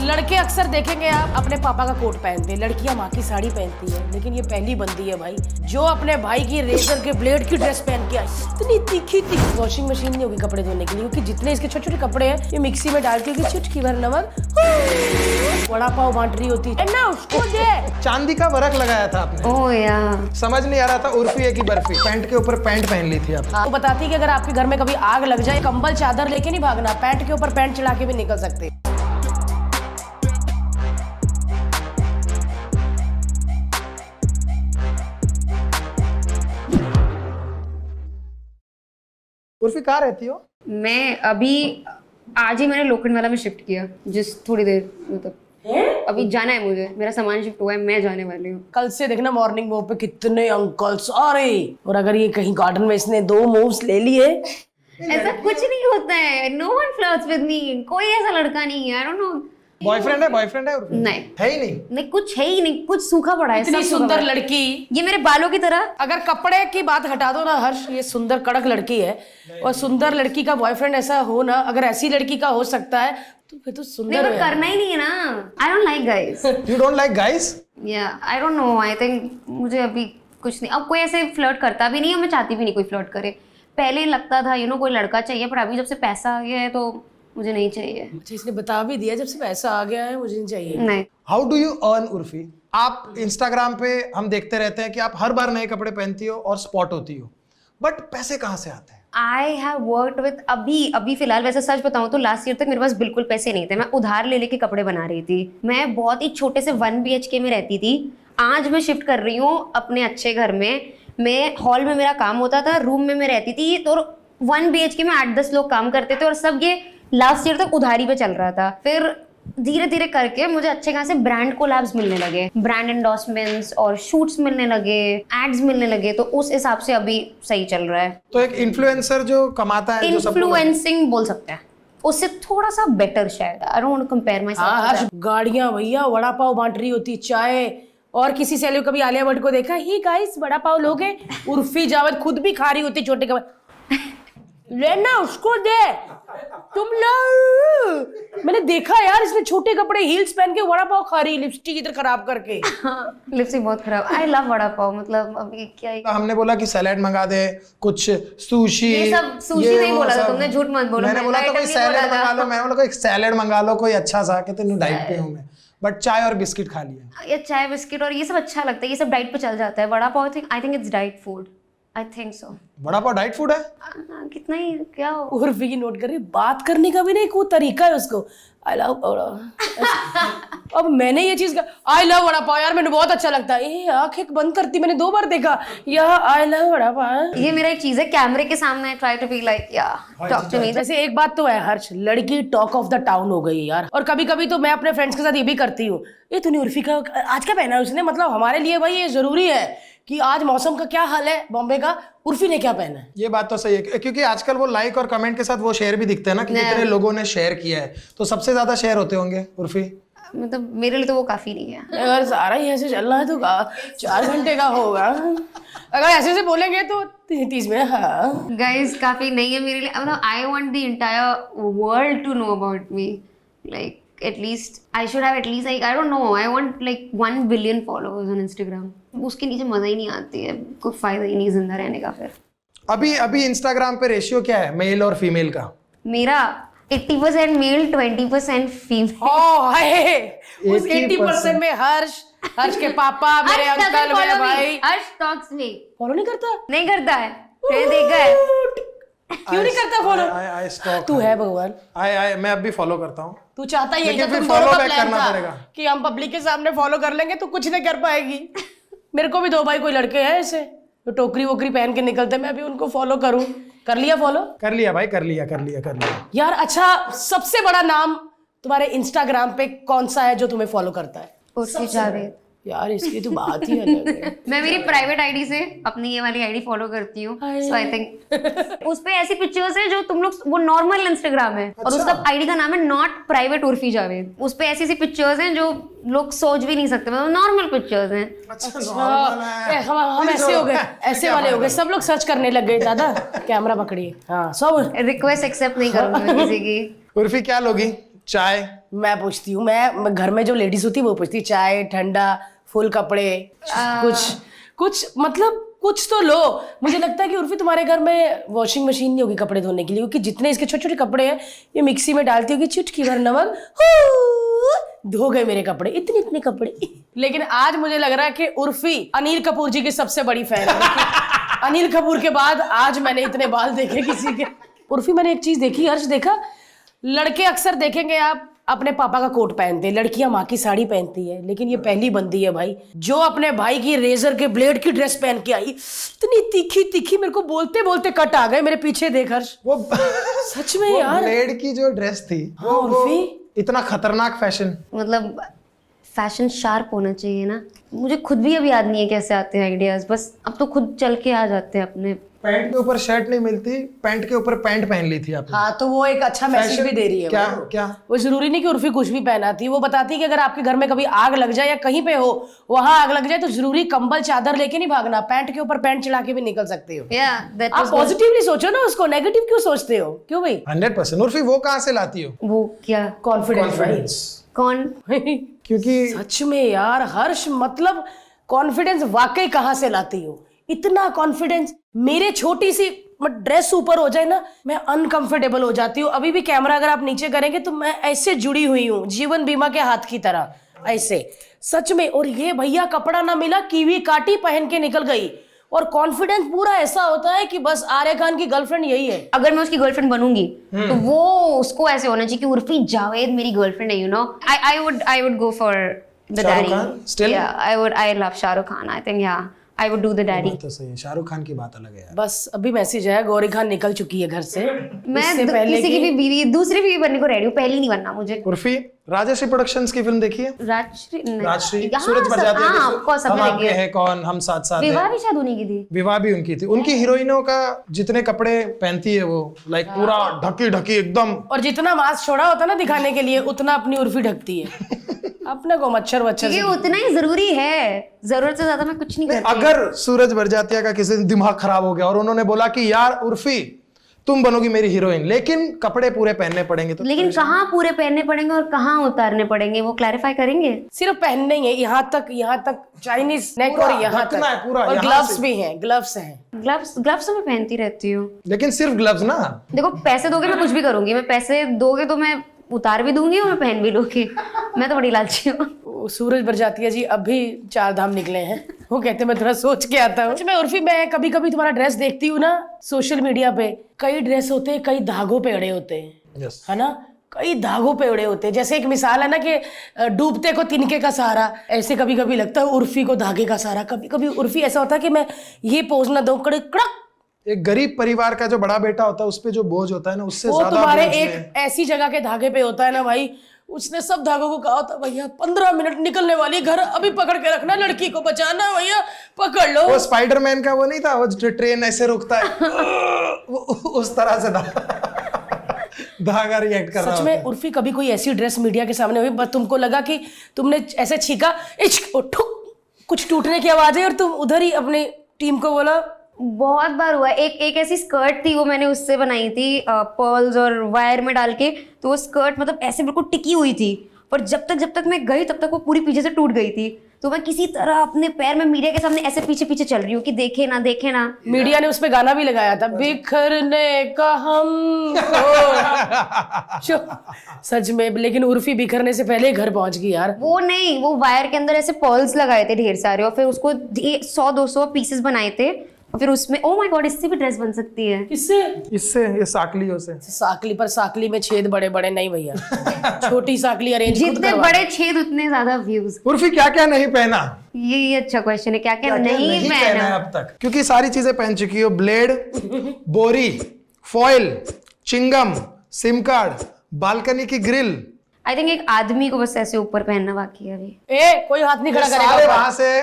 लड़के अक्सर देखेंगे आप अपने पापा का कोट पहनते हैं, लड़कियां माँ की साड़ी पहनती है, लेकिन ये पहली बंदी है भाई जो अपने भाई की रेजर के ब्लेड की ड्रेस पहन के आई। इतनी तीखी तीखी वॉशिंग मशीन नहीं होगी कपड़े धोने के लिए, क्योंकि जितने इसके छोटे छोटे कपड़े हैं ये मिक्सी में डाल के चुटकी भर नमक वड़ा पाव बांट रही होती है ना उसको दे। चांदी का वर्क लगाया था आपने। ओह यार, समझ नहीं आ रहा था उर्फी है कि बर्फी। पैंट के ऊपर पैंट पहन ली थी आप। वो बताती है कि अगर आपके घर में कभी आग लग जाए कंबल चादर लेके नहीं भागना, पैंट के ऊपर पैंट चढ़ा के भी निकल सकते। उर्फी कहाँ रहती हो? मैं अभी आज ही मैंने लोखंडवाला में शिफ्ट किया, जिस थोड़ी देर मतलब अभी जाना है मुझे, मेरा सामान शिफ्ट हुआ है, मैं जाने वाली हूँ। कल से देखना मॉर्निंग वॉक पे कितने अंकल्स आ रहे, और अगर ये कहीं गार्डन में इसने 2 मूव्स ले लिए। ऐसा कुछ नहीं होता है, no one flirts with me, कोई ऐसा लड़का नहीं है, आई डोंट नो। बॉयफ्रेंड है उर्फी? नहीं है ही नहीं। नहीं, कुछ है ही नहीं, कुछ सूखा पड़ा है। इतनी सब सूखा सुंदर पड़ा है। लड़की, ये मेरे बालों की तरह। अगर कपड़े की बात हटा दो ना हर्ष, ये सुंदर कड़क लड़की है, और सुंदर लड़की का बॉयफ्रेंड ऐसा हो ना, अगर ऐसी लड़की का हो सकता है तो फिर तो सुंदर नहीं, है। करना ही नहीं है ना। I don't like guys. You don't like guys? या आई डोंट नो, आई थिंक मुझे अभी कुछ नहीं, अब कोई ऐसे फ्लर्ट करता भी नहीं है, मैं चाहती भी नहीं कोई फ्लर्ट करे। पहले लगता था कोई लड़का चाहिए, पर अभी जब से पैसा आ गया है तो मुझे नहीं चाहिए। अच्छा, इसने बता भी दिया जब से पैसा आ गया है मुझे नहीं चाहिए। नहीं। How do you earn Urfi? आप इंस्टाग्राम पे हम देखते रहते हैं कि आप हर बार नए कपड़े पहनती हो और स्पॉट होती हो, बट पैसे कहाँ से आते हैं? आई हैव वर्कड विद अभी फिलहाल, वैसे सच बताऊं तो लास्ट ईयर तक मेरे पास बिल्कुल पैसे नहीं थे, मैं उधार ले लेके कपड़े बना रही थी। मैं बहुत ही छोटे से 1 BHK में रहती थी, आज मैं शिफ्ट कर रही हूँ अपने अच्छे घर में। मैं हॉल में मेरा काम होता था, रूम में मैं रहती थी, तो 1 BHK में 8-10 लोग काम करते थे, और सब ये लास्ट ईयर तक उधारी पे चल रहा था। फिर धीरे धीरे करके मुझे अच्छे खासे ब्रांड कोलैब्स मिलने लगे, ब्रांड एंडोर्समेंट्स और शूट्स मिलने लगे, एड्स मिलने लगे, तो उस हिसाब से अभी सही चल रहा है। तो एक इन्फ्लुएंसर जो कमाता है, जो सबको इन्फ्लुएंसिंग बोल सकते हैं, उससे थोड़ा सा बेटर शायद। I don't want to compare my हाँ हर्ष, सेल्फ। गाड़ियां भैया वड़ा पाव बांट रही होती, चाय, और किसी से कभी आलिया भट्ट को देखा ही गाइस वड़ा पाव लोगे? उर्फी जावेद खुद भी खा रही होती छोटे कपड़े, लेना उसको दे तुम लोग। मैंने देखा यार, इसने छोटे कपड़े हील्स पहन के वड़ा पाव खा रही, लिपस्टिक इधर खराब करके। लिपस्टिक बहुत खराब। आई लव वड़ा पाव, मतलब अभी क्या ही। हमने बोला कि सैलेड मंगा दे, कुछ सुशी, ये सब सुशी नहीं बोला था तुमने, झूठ मत बोलो। मैंने बोला था कोई सैलेड मंगा लो, मैंने बोला कोई सैलेड मंगा लो कोई अच्छा सा, कहते नहीं डाइट पे हूं मैं, बट चाय और बिस्किट खा लिया। ये चाय बिस्किट और ये सब अच्छा लगता है, ये सब डाइट पे चल जाता है। Vada pav I think it's diet food, I think so. Vada pav diet food है? कितना ही क्या हो। उर्फी की नोट कर रही, बात करने का भी नहीं कोई तरीका है उसको। आई लव अब मैंने ये चीज आई लव वड़ा पाव यार, मैंने बहुत अच्छा लगता है। आंखें बंद करती, मैंने 2 बार देखा यह आई लव वड़ा पाव। ये मेरा एक चीज है, कैमरे के सामने ट्राई टू बी लाइक या टॉक टू मी। वैसे एक बात तो है हर्ष, लड़की टॉक ऑफ द टाउन हो गई यार, और कभी कभी तो मैं अपने फ्रेंड्स के साथ ये भी करती हूँ, ये तूने उर्फी का आज क्या पहना है उसने, मतलब हमारे लिए भाई ये जरूरी है कि आज मौसम का क्या हाल है बॉम्बे का, उर्फी ने क्या पहना है। ये बात तो सही है, क्योंकि आजकल वो लाइक और कमेंट के साथ वो शेयर भी दिखते हैं ना कि कितने लोगों ने शेयर किया है, तो सबसे ज्यादा शेयर होते होंगे उर्फी। मतलब मेरे लिए तो वो काफी नहीं है। अगर सारा ही ऐसे चल रहा है तो 4 घंटे का होगा, अगर ऐसे से बोलेंगे तो 30 में। हाँ गाइस, काफी नहीं है मेरे लिए, मतलब I want the entire world to know about me, like at least I should have at least like I don't know, I want like 1 billion followers on Instagram। उसके नीचे मजा ही नहीं आती है, कोई फायदा ही नहीं जिंदा रहने का। फिर अभी इंस्टाग्राम पे रेशियो क्या है मेल और फीमेल का? मेरा 80% मेल, 20% फीमेल। उस 80% में हर्ष के पापा, मेरे अंकल, मेरे भाई। हर्ष टॉक्स मी फॉलो नहीं करता? नहीं करता है, मैंने देखा है। क्यों नहीं करता फॉलो? तू है भगवान। मैं अब भी फॉलो करता हूँ। तू चाहता ही लेकिन था, फिर तुम follow दोनों का back प्लान करना था पड़ेगा। कि हम पब्लिक के सामने फॉलो कर लेंगे तो कुछ नहीं कर पाएगी। मेरे को भी 2 भाई कोई लड़के हैं ऐसे तो टोकरी वोकरी पहन के निकलते, मैं भी उनको फॉलो करूं। कर लिया फॉलो? कर लिया भाई, कर लिया यार। अच्छा, सबसे बड़ा नाम तुम्हारे इंस्टाग्राम पे कौन सा है जो तुम्हें फॉलो करता है? उर्फी जावेद। यार इसकी तो बात ही अलग है। मैं मेरी प्राइवेट आईडी से अपनी ये वाली आईडी फॉलो करती हूँ, सो आई थिंक उस पे ऐसी पिक्चर्स है जो तुम लोग, वो नॉर्मल इंस्टाग्राम है और उसका आईडी का नाम है नॉट प्राइवेट उर्फी जावेद। उस पे ऐसी पिक्चर्स हैं जो लोग सोच भी नहीं सकते, मतलब नॉर्मल पिक्चर्स हैं। हम ऐसे हो गए, ऐसे वाले हो गए, सब लोग सर्च करने लग गए। दादा कैमरा पकड़िए। हाँ, सब रिक्वेस्ट एक्सेप्ट नहीं करूंगी मैं किसी की। उर्फी क्या लोगी? चाय? मैं पूछती हूँ, मैं घर में जो लेडीज होती है वो पूछती, चाय, ठंडा, फुल कपड़े, कुछ मतलब कुछ तो लो। मुझे लगता है कि उर्फी तुम्हारे घर में वॉशिंग मशीन नहीं होगी कपड़े धोने के लिए, क्योंकि जितने इसके छोटे छोटे कपड़े हैं ये मिक्सी में डालती होगी, चुटकी भर नमक, धो गए मेरे कपड़े, इतने इतने कपड़े। लेकिन आज मुझे लग रहा है कि उर्फी अनिल कपूर जी की सबसे बड़ी फैन है। अनिल कपूर के बाद आज मैंने इतने बाल देखे किसी के। उर्फी मैंने एक चीज देखी, हर्ष देखा, लड़के अक्सर देखेंगे आप अपने पापा का कोट पहनते हैं, लड़कियां माँ की साड़ी पहनती है, लेकिन ये पहली बंदी है भाई जो अपने भाई की रेजर के ब्लेड की ड्रेस पहन के आई। इतनी तीखी तीखी, मेरे को बोलते बोलते कट आ गए मेरे पीछे, देख हर्ष वो सच में वो यार। ब्लेड की जो ड्रेस थी, हाँ, उर्फी इतना खतरनाक फैशन। मतलब फैशन शार्प होना चाहिए ना। मुझे खुद भी अब याद नहीं है कैसे आते हैं आइडियाज, बस अब तो खुद चल के आ जाते हैं अपने। पैंट के ऊपर शर्ट नहीं मिलती, पैंट के ऊपर पैंट पहन ली थी आपने। हाँ, तो वो एक अच्छा मैसेज भी दे रही है। क्या वो जरूरी नहीं कि उर्फी कुछ भी पहनाती है, वो बताती है कि अगर आपके घर में कभी आग लग जाए या कहीं पे हो वहां आग लग जाए तो जरूरी कंबल चादर लेके नहीं भागना, पैंट के ऊपर पैंट चढ़ा के भी निकल सकते हो। आप पॉजिटिवली सोचो ना उसको, नेगेटिव क्यों सोचते हो? क्यों भाई? 100%। उर्फी वो कहाँ से लाती हो वो क्या कॉन्फिडेंस। कौन? क्योंकि सच में यार हर्ष, मतलब कॉन्फिडेंस वाकई कहाँ से लाती हो? इतना कॉन्फिडेंस। मेरे छोटी सी ड्रेस ऊपर हो जाए ना, मैं अनकंफर्टेबल हो जाती हूँ। अभी भी कैमरा अगर आप नीचे करेंगे तो मैं ऐसे जुड़ी हुई हूँ जीवन बीमा के हाथ की तरह, ऐसे सच में। और ये भैया कपड़ा ना मिला, कीवी काटी, पहन के निकल गई। और कॉन्फिडेंस पूरा ऐसा होता है कि बस आर्य खान की गर्लफ्रेंड यही है। अगर मैं उसकी गर्लफ्रेंड बनूंगी तो वो उसको ऐसे होना चाहिए कि उर्फी जावेद मेरी गर्लफ्रेंड है, you know. I would go for the daddy. I love Shahrukh Khan. I think I would do the daddy. तो सही है, शाहरुख खान की बात अलग है यार। बस अभी मैसेज आया, गौरी खान निकल चुकी है घर से। मैं इससे पहले किसी की भी बीवी, दूसरी बीवी बनने को रेडी हूँ, पहली नहीं बनना मुझे। उर्फी, राजश्री प्रोडक्शंस की फिल्म देखी है? राजश्री सूरज बरजात्या की हम आपके हैं कौन, हम साथ साथ हैं। विवाह भी शायद उन्हीं की थी। विवाह भी उनकी थी। उनकी हीरोइनों का जितने कपड़े पहनती है वो लाइक पूरा ढकी ढकी एकदम, और जितना मास्क छोड़ा होता ना दिखाने के लिए उतना अपनी उर्फी ढकती है। अपने को मच्छर वच्छर ये उतना ही जरूरी है, जरूरत से ज्यादा मैं कुछ नहीं करती। अगर सूरज बरजात्या का किसी दिन दिमाग खराब हो गया और उन्होंने बोला कि यार उर्फी तुम बनोगी मेरी हीरोइन, लेकिन कपड़े पूरे पहनने पड़ेंगे, तो लेकिन कहाँ पूरे पहनने पड़ेंगे और कहाँ उतारने पड़ेंगे वो क्लैरिफाई करेंगे। सिर्फ पहनने ही है, यहाँ तक चाइनीज नेक और यहाँ तक, ढकना है पूरा, और यहाँ ग्लव्स से। भी हैं, ग्लव्स हैं। ग्लव्स तो मैं पहनती रहती हूँ। लेकिन सिर्फ ग्लव्स ना। देखो पैसे दोगे मैं कुछ भी करूंगी, मैं पैसे दोगे तो मैं उतार भी दूंगी और मैं पहन भी लूंगी। मैं तो बड़ी लालची हूँ। सूरज बरजातिया जी अब भी 4 धाम निकले हैं, वो कहते हैं मैं थोड़ा सोच के आता हूँ। मैं उर्फी, मैं कभी कभी तुम्हारा ड्रेस देखती हूँ ना सोशल मीडिया पे, कई ड्रेस होते हैं, कई धागों पे अड़े होते हैं, यस, है ना, कई धागों पे अड़े होते हैं। जैसे एक मिसाल है ना कि डूबते को तिनके का सहारा, ऐसे कभी कभी लगता है उर्फी को धागे का सहारा। कभी कभी उर्फी ऐसा होता है कि मैं ये पोज ना दूं, कड़क। एक गरीब परिवार का जो बड़ा बेटा होता है उस पे जो बोझ होता है ना, उससे वो ज्यादा तुम्हारे बोझ एक ऐसी जगह के धागे पे होता है ना भाई, उसने सब धागों को कहा होता भैया 15 मिनट निकलने वाली, घर अभी पकड़ के रखना, लड़की को बचाना भैया, पकड़ लो। वो स्पाइडरमैन का वो नहीं था, वो जो ट्रेन ऐसे रुकता है उस तरह से धागा रिएक्ट कर रहा सच में उर्फी, कभी कोई ऐसी ड्रेस मीडिया के सामने हुई बस तुमको लगा कि तुमने ऐसे छीका, इश्क ठुक, कुछ टूटने की आवाज है और तुम उधर ही अपनी टीम को बोला? बहुत बार हुआ। एक ऐसी स्कर्ट थी, वो मैंने उससे बनाई थी पर्ल्स और वायर में डाल के, तो वो स्कर्ट मतलब ऐसे बिल्कुल टिकी हुई थी, पर जब तक मैं गई तब तक वो पूरी पीछे से टूट गई थी। तो मैं किसी तरह अपने पैर में मीडिया के सामने ऐसे पीछे पीछे चल रही हूँ कि देखे ना देखे ना। मीडिया ने उस पे गाना भी लगाया था, बिखरने का हम सच में। लेकिन उर्फी बिखरने से पहले घर पहुंच गई यार। वो नहीं, वो वायर के अंदर ऐसे पर्ल्स लगाए थे ढेर सारे, और फिर उसको 100-200 पीसेस बनाए थे, और फिर उसमें ओ माय गॉड, इससे भी ड्रेस बन सकती है। किससे? इससे, ये साकलियों से। साकली, पर साकली में छेद बड़े बड़े नहीं भैया, छोटी साकली अरेंज जितने बड़े छेद उतने ज्यादा व्यूज। उर्फी क्या क्या नहीं पहना? ये अच्छा क्वेश्चन है, क्या क्या नहीं पहना है अब तक? क्योंकि सारी चीजें पहन चुकी हो, ब्लेड, बोरी, foil, chewing gum, sim card, balcony की ग्रिल। आई थिंक एक आदमी को बस ऐसे ऊपर पहनना बाकी है अभी। कोई हाथ नहीं खड़ा करेगा सारे वहां से,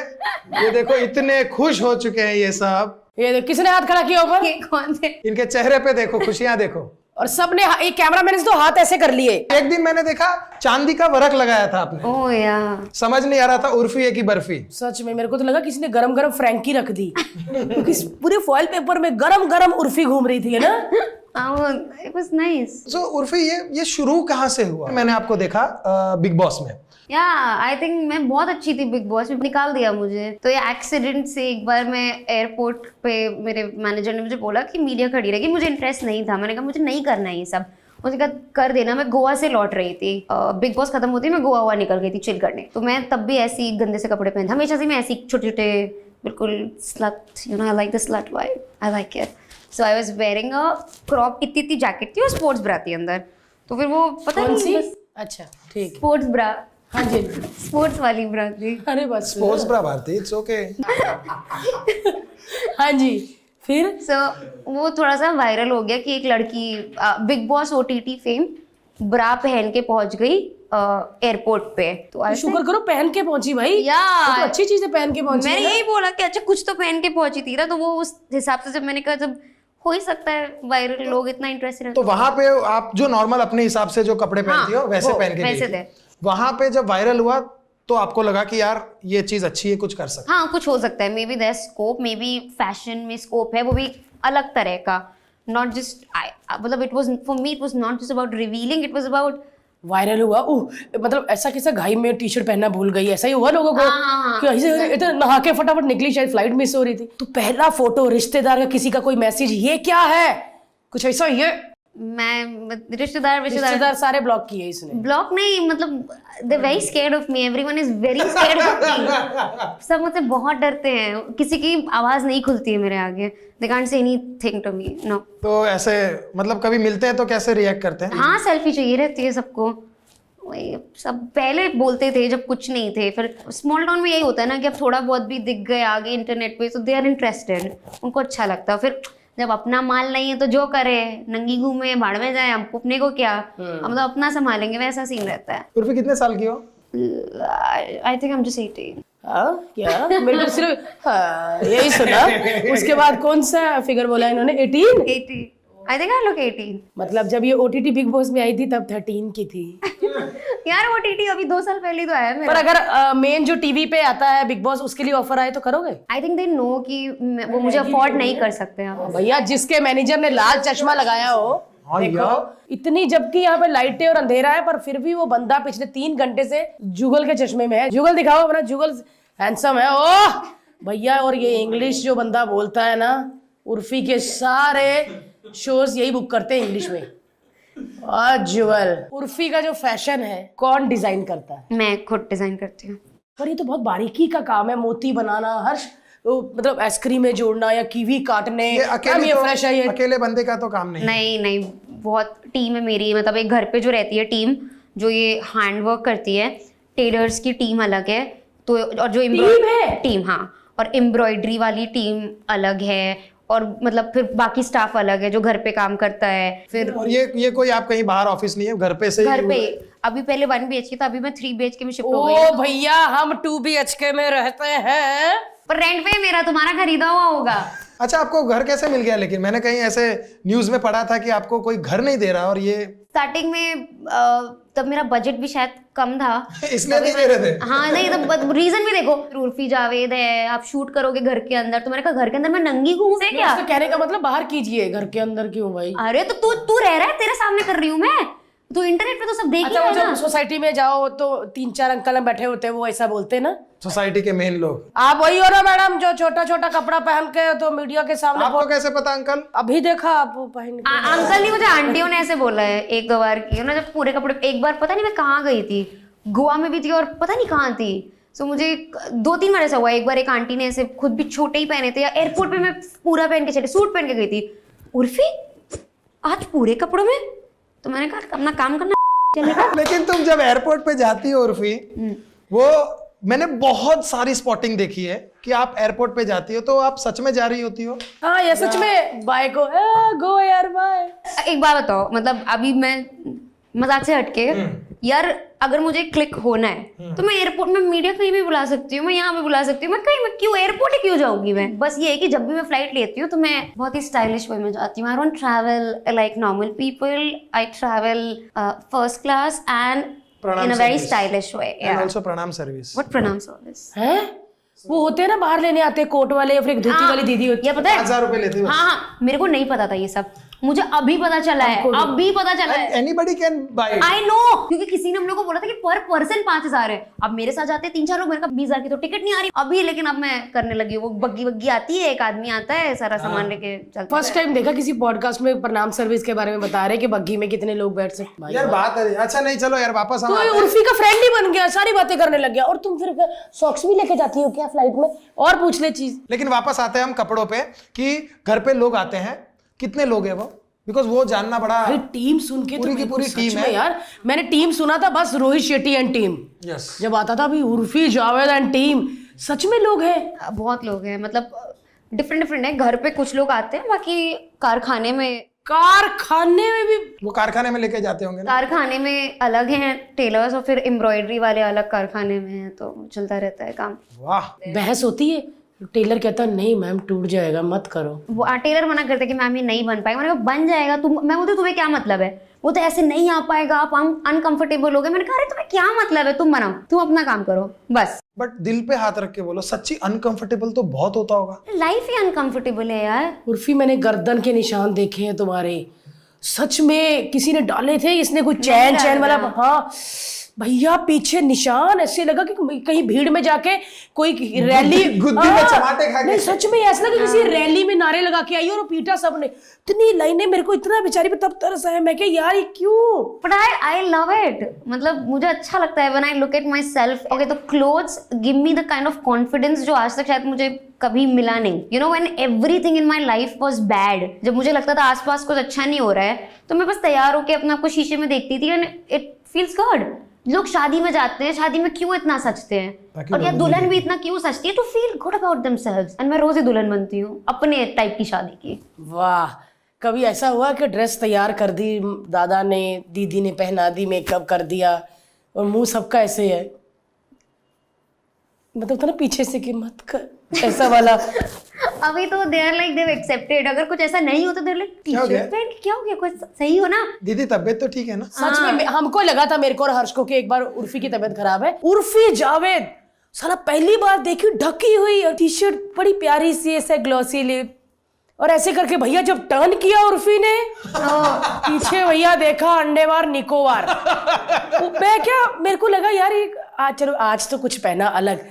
ये देखो इतने खुश हो चुके हैं ये सब। ये देखो, किसने हाथ खड़ा किया ऊपर? ये कौन थे? इनके चेहरे पे देखो, खुशियां देखो। और सबने एक कैमरामैन ने तो हाथ ऐसे कर लिए। एक दिन मैंने देखा चांदी का वर्क लगाया था आपने। ओह यार, समझ नहीं आ रहा था उर्फी है कि बर्फी। सच में मेरे को तो लगा किसी ने गरम गरम फ्रैंकी रख दी, क्योंकि पूरे फॉइल पेपर में गरम गरम उर्फी घूम रही थी, है ना। It was nice. So Urfi ये शुरू कहाँ से हुआ? मैंने आपको देखा बिग बॉस में। या आई थिंक मैं बहुत अच्छी थी बिग बॉस में, निकाल दिया मुझे। तो ये एक्सीडेंट से एक बार मैं एयरपोर्ट पे, मेरे मैनेजर ने मुझे बोला कि मीडिया खड़ी रहेगी, मुझे इंटरेस्ट नहीं था। मैंने कहा मुझे नहीं करना है ये सब, मुझे कहा कर देना। मैं गोवा से लौट रही थी, बिग बॉस खत्म होती मैं गोवा निकल गई थी चिल करने। तो मैं तब भी ऐसी गंदे से कपड़े पहनती, हमेशा से मैं ऐसी छोटे छोटे बिल्कुल slut, you know, I like the slut vibe, I like it. So I was wearing a crop, इतनी जैकेट थी और स्पोर्ट्स ब्रा थी अंदर। तो फिर वो पता कौन सी? नहीं, अच्छा ठीक। स्पोर्ट्स ब्रा, हाँ जी, स्पोर्ट्स वाली ब्रा थी। अरे बस sports bra Bharti, it's okay. हाँ जी, फिर सो वो थोड़ा सा वायरल हो गया कि एक लड़की बिग बॉस OTT फेम ब्रा पहन के पहुंच गई एयरपोर्ट पे। तो शुक्र करो पहन के पहुंची भाई। या वो तो अच्छी चीज है, पहन के पहुंची मैंने है ना। यही बोला कि अच्छा कुछ तो पहन के पहुंची थी ना। तो वो उस हिसाब से जब मैंने कहा जब हो ही सकता है वायरल, लोग इतना इंटरेस्टेड तो वहां पे आप जो नॉर्मल अपने हिसाब से जो कपड़े पहनती हो वैसे वो, पहन के वैसे गई थे। थी। वहां पे जब वायरल हुआ तो आपको लगा कि यार ये चीज अच्छी है, कुछ कर सकते हाँ कुछ हो सकता है, maybe there scope, maybe fashion में स्कोप है, वो भी अलग तरह का। नॉट जस्ट मतलब it was for me, it was not just about revealing, it was about viral हुआ। मतलब ऐसा कैसा घाई में टी शर्ट पहनना भूल गई, ऐसा ही हुआ लोगों को कि ऐसे इतना नहा के फटाफट निकली, शायद फ्लाइट मिस हो रही थी। तो पहला फोटो रिश्तेदार का किसी का कोई मैसेज, ये क्या है, कुछ ऐसा, ये मैं रिश्तेदार सारे ब्लॉक किए इसने। ब्लॉक नहीं, मतलब they very scared of me, everyone is very scared of me. सब मुझसे बहुत डरते हैं, किसी की आवाज नहीं खुलती है मेरे आगे, they can't say anything to me, no. तो ऐसे मतलब कभी मिलते हैं तो कैसे रिएक्ट करते हैं? हाँ सेल्फी चाहिए रहती है सबको, वही सब पहले बोलते थे जब कुछ नहीं थे। फिर स्मॉल टाउन में यही होता है ना कि अब थोड़ा बहुत भी दिख गए आगे इंटरनेट पे तो दे आर इंटरेस्टेड, उनको अच्छा लगता है। फिर जब अपना माल नहीं है तो जो करे, नंगी घूमे, भाड़ में जाए, हमको अपने को क्या, हम तो अपना संभालेंगे, वैसा सीन रहता है। उर्फी कितने साल की हो? I think I am just 18। हाँ क्या, मेरे को सिर्फ हाँ, यही सुना। उसके बाद कौन सा फिगर बोला इन्होंने, 18? 18, आई थिंक आई लुक 18। मतलब जब ये OTT बिग बॉस में आई थी तब 13 की थी। यार OTT अभी 2 साल पहले तो आया है मेरा। पर अगर मेन जो टीवी पे आता है बिग बॉस, उसके लिए ऑफर आए तो करोगे? आई थिंक दे नो कि वो मुझे अफोर्ड नहीं कर सकते हैं। भैया जिसके मैनेजर ने लाल चश्मा लगाया हो, देखो इतनी, जबकि यहाँ पे लाइटें और अंधेरा है, पर फिर भी वो बंदा पिछले 3 घंटे से जुगल के चश्मे में है। जुगल दिखाओ अपना, जुगल हैंडसम है ओह भैया। और ये इंग्लिश जो बंदा बोलता है ना, उर्फी के सारे शोज यही बुक करते हैं इंग्लिश में। जुगल, उर्फी का जो फैशन है कौन डिजाइन करता है? मैं खुद डिजाइन करती हूँ। पर ये तो बहुत बारीकी का काम है, मोती बनाना, हर मतलब आइसक्रीम में जोड़ना या कीवी काटने। ये अकेले तो, फ्रेश है ये, अकेले बंदे का तो काम नहीं। नहीं बहुत टीम है मेरी, मतलब एक घर पे जो रहती है टीम जो ये हैंडवर्क करती है, टेलर्स की टीम अलग है, तो और जो टीम हाँ, और एम्ब्रॉयडरी वाली टीम अलग है, और मतलब फिर बाकी स्टाफ अलग है जो घर पे काम करता है। फिर और ये कोई आप कहीं बाहर ऑफिस नहीं है, घर पे से ही? घर पे अभी पहले 1 BHK था, अभी मैं 3 BHK में शिफ्ट हो गई। ओ भैया हम 2 BHK में रहते हैं, पर रेंट पे मेरा, तुम्हारा खरीदा हुआ होगा। अच्छा आपको घर कैसे मिल गया? लेकिन मैंने कहीं ऐसे न्यूज में पढ़ा था कि आपको कोई घर नहीं दे रहा, और ये स्टार्टिंग में तब मेरा बजट भी शायद कम था इसलिए नहीं दे रहे थे। हाँ नहीं, तो रीजन भी देखो, उर्फी जावेद है, आप शूट करोगे घर के अंदर, तो मैंने कहा घर के अंदर मैं नंगी घूमूं से क्या? उसका कहने का मतलब बाहर कीजिए, घर के अंदर क्यों भाई? अरे तो तू रह रहा है, तेरे सामने कर रही हूँ मैं, तो इंटरनेट पे तो सब देख ही अच्छा, रहे वो हैं ना। जब सोसाइटी में जाओ तो 3-4 अंकल बैठे होते हैं, वो ऐसा बोलते हैं ना, सोसाइटी के मेन लोग। आप वही हो ना मैडम जो छोटा छोटा कपड़ा पहन के तो मीडिया के सामने आपको कैसे पता अंकल? अभी देखा आप पहन के? अंकल नहीं, मुझे आंटियों ने ऐसे बोला है 1-2 बार की ना, जब पूरे कपड़े, एक बार पता नहीं मैं कहाँ गई थी, गोवा में भी थी और पता नहीं कहाँ थी। सो मुझे 2-3 बार ऐसा हुआ, एक बार एक आंटी ने ऐसे खुद भी छोटे ही पहने थे, या एयरपोर्ट पे मैं पूरा पहन के चले, सूट पहन के गई थी, उर्फी आज पूरे कपड़ों में, तो मैंने कहा अपना काम करना। लेकिन तुम जब एयरपोर्ट पे जाती हो उर्फी, वो मैंने बहुत सारी स्पॉटिंग देखी है कि आप एयरपोर्ट पे जाती हो तो आप सच में जा रही होती हो? हाँ ये सच में बाय को गो यार बाय। एक बात बताओ, मतलब अभी मैं मजाक से हटके यार, अगर मुझे क्लिक होना है तो मैं एयरपोर्ट में मीडिया कहीं भी बुला सकती हूँ, मैं यहाँ भी बुला सकती हूँ, मैं कहीं, मैं क्यों एयरपोर्ट ही क्यों जाऊंगी मैं? बस ये है कि जब भी मैं फ्लाइट लेती हूँ तो मैं बहुत ही स्टाइलिश वे में जाती हूँ। I don't travel like normal people, I travel first class and in a very stylish way. And also प्रणाम सर्विस। व्हाट प्रणाम सर्विस है? वो होते हैं ना बाहर लेने आते हैं कोट वाले, या फिर एक धोती वाली दीदी होती है, पता है 1000 रुपए लेते हो? हाँ, मेरे को नहीं पता था ये सब। मुझे अभी पता चला है, अभी पता चला है। Anybody can buy. I know, क्योंकि किसी ने हम लोग को बोला था कि पर पर्सन 5,000 है। अब मेरे साथ जाते हैं 3-4 लोग, मेरे का 20,000 की तो टिकट नहीं आ रही अभी, लेकिन अब मैं करने लगी हूँ। वो बग्गी वग्गी आती है, एक आदमी आता है, सारा सामान लेके चलता फर्स्ट टाइम देखा किसी पॉडकास्ट में प्रणाम सर्विस के बारे में बता रहे कि बग्गी में कितने लोग बैठ सकते। यार बात है, अच्छा नहीं चलो यार वापस हम तो आते हैं। उर्फी का फ्रेंड ही बन गया, सारी बातें करने लग गया। और तुम फिर सॉक्स भी लेके जाती हो क्या फ्लाइट में? और पूछ ले चीज। लेकिन वापस आते हैं हम कपड़ों पे कि घर पे लोग आते हैं, कितने लोग हैं वो, बिकॉज वो जानना बड़ा। भाई टीम सुन के पूरी तो की मेरे को पूरी सच टीम में है। यार, मैंने टीम सुना था बस Rohit Shetty and team. Yes जब आता था अभी उर्फी जावेद एंड टीम, सच में लोग हैं। है। बहुत लोग हैं, मतलब डिफरेंट है। घर पे कुछ लोग आते हैं, बाकी कारखाने में भी वो कारखाने में लेके जाते होंगे ना। कारखाने में अलग हैं टेलर्स, और फिर एम्ब्रॉयडरी वाले अलग कारखाने में हैं, तो चलता रहता है काम। वाह, बहस होती है। टेलर कहता नहीं मैम टूट जाएगा मत करो। वो टेलर मना करते हैं कि मैम ये नहीं बन पाएगा। मैंने कहा बन जाएगा। मैं बोलती तुम्हें क्या मतलब है, वो तो ऐसे नहीं आ पाएगा, आप अनकंफर्टेबल हो गए। मैंने कहा अरे तुम्हें क्या मतलब है, तुम बनाओ, तुम अपना काम करो बस। बट दिल पे हाथ रख के बोलो, सच्ची अनकंफर्टेबल तो बहुत होता होगा। लाइफ ही अनकंफर्टेबल है यार। उर्फी मैंने गर्दन के निशान देखे हैं तुम्हारे, सच में किसी ने डाले थे। इसने कुछ चैन वाला, हाँ भैया पीछे निशान, ऐसे लगा कि कहीं भीड़ में जाके कोई रैली गुद्दी में चमाटे खा के। नहीं सच में ऐसा लगा कि किसी रैली में नारे लगा के आई और पीटा सबने। इतनी लाइनें, मेरे को इतना बेचारी पे तब तरस आया। मैं क्या यार ये क्यों? बट आई लव इट, मतलब मुझे अच्छा लगता है when I look at myself. Okay, तो clothes give me the kind of confidence जो आज तक शायद मुझे कभी मिला नहीं। You know when everything in my life was bad, जब मुझे लगता था आसपास कुछ अच्छा नहीं हो रहा है, तो मैं बस तैयार होकर अपने आप को शीशे में देखती थी एंड इट फील्स गुड। लोग शादी में जाते हैं, शादी में क्यों इतना सचते हैं, और या दुल्हन भी इतना क्यों सचती है, to feel good about themselves. And मैं रोज ही दुल्हन बनती हूँ अपने टाइप की शादी की। वाह, कभी ऐसा हुआ कि ड्रेस तैयार कर दी दादा ने, दीदी ने पहना दी, मेकअप कर दिया और मुंह सबका ऐसे है, मतलब था ना पीछे से कि मत कर, ऐसा वाला। अभी तो they are like they've accepted. अगर कुछ ऐसा नहीं होता, देर लाइक टी-शर्ट पहन के क्या हो गया, कुछ सही हो ना। दीदी तबीयत तो ठीक है ना? सच में हमको लगा था, मेरे को और हर्ष को, कि एक बार उर्फी की तबीयत खराब है। उर्फी जावेद साला पहली बार देखी ढकी हुई और टी शर्ट बड़ी प्यारी सी ऐसे ग्लॉसी लिप, और ऐसे करके भैया जब टर्न किया उर्फी ने, पीछे भैया देखा अंडेवार निकोबार। मैं क्या, मेरे को लगा यार ये आज चलो आज तो कुछ पहना अलग